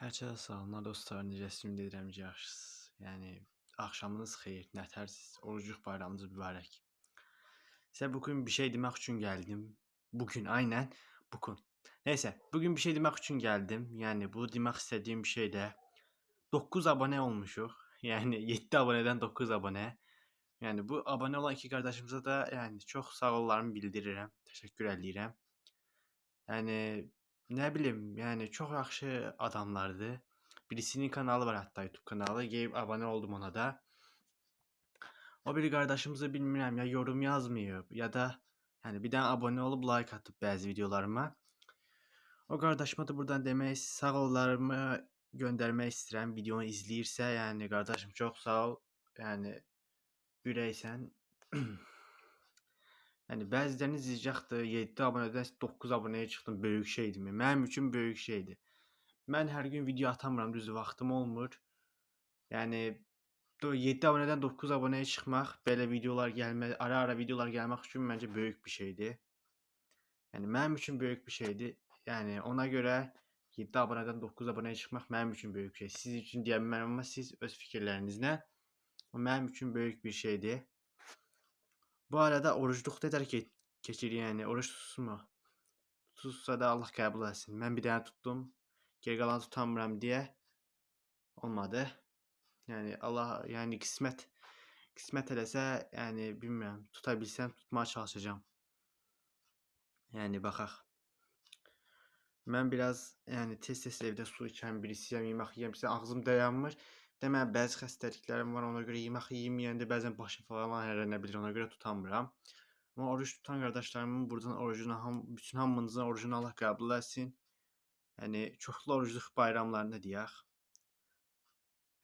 Hər kəsə salamlar dostlar, necəsiniz? Deyirəm ki, yaxşısınız. Yəni axşamınız xeyir, nətərsiz? Orucluq bayramınız mübarək. Sizə bugün bir şey demək üçün gəldim. Bugün aynən bugün. Nəysə, bugün bir şey demək üçün gəldim. Yəni bu demək istədiyim bir şey də 9 abunə olmuşuq. Yəni 7 abunədən 9 abunə. Yəni bu abunə olan iki qardaşımıza da yəni çox sağ ollarımı bildirirəm. Təşəkkür eləyirəm. Yəni nə bilim, yəni çox yaxşı adamlardır. Birisinin kanalı var hətta YouTube kanalı. Gəlib abunə oldum ona da. O biri qardaşımızı bilmirəm ya yorum yazmayıb ya da yəni bir dənə abunə olub like atıb bəzi videolarıma. O qardaşıma da buradan demək sağ ollarımı göndərmək istəyirəm. Videonu izləyirsə, yəni qardaşım çox sağ ol. Yəni ürəksən. Yəni bəziləriniz izləyəcəkdir, 7 abunədən 9 abunəyə çıxdım, böyük şeydirmi? Mənim üçün böyük şeydir. Mən hər gün video atamıram, düzdür, vaxtım olmur. Yəni 7 abunədən 9 abunəyə çıxmaq, belə videolar gəlmək, ara-ara videolar gəlmək üçün məncə böyük bir şeydir. Yəni mənim üçün böyük bir şeydir. Yəni ona görə 7 abunədən 9 abunəyə çıxmaq mənim üçün böyük bir şey. Siz üçün deyə bilmərəm, amma siz öz fikirlərinizlə mənim üçün böyük bir şeydir. Bu arada orucluq dedər ki, keçir, yəni oruç tutsunmu? Tutsa da Allah qəbul etsin. Mən bir dənə tutdum. Geri qalan tutamıram deyə olmadı. Yəni Allah, yəni qismət eləsə, yəni bilmirəm, tuta bilsəm tutmağa çalışacağam. Yəni baxaq. Mən biraz yəni tez-tez evdə su içən birisiyəm, yemək yeyəmsə ağzım dayanmır. Demək bəzi xəstəliklərim var, ona görə yemək yeməyəndə bəzən başım falan əylənə bilir, ona görə tutamıram. Amma oruç tutan qardaşlarımın buradan orucunu bütün hamınızın orucunu Allah qəbul etsin. Yəni çoxlu orucluq bayramlarında deyək.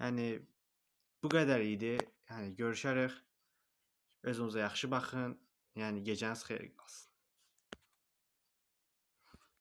Yəni bu qədər idi. Yəni görüşərik. Özünüzə yaxşı baxın. Yəni gecəniz xeyir qalsın.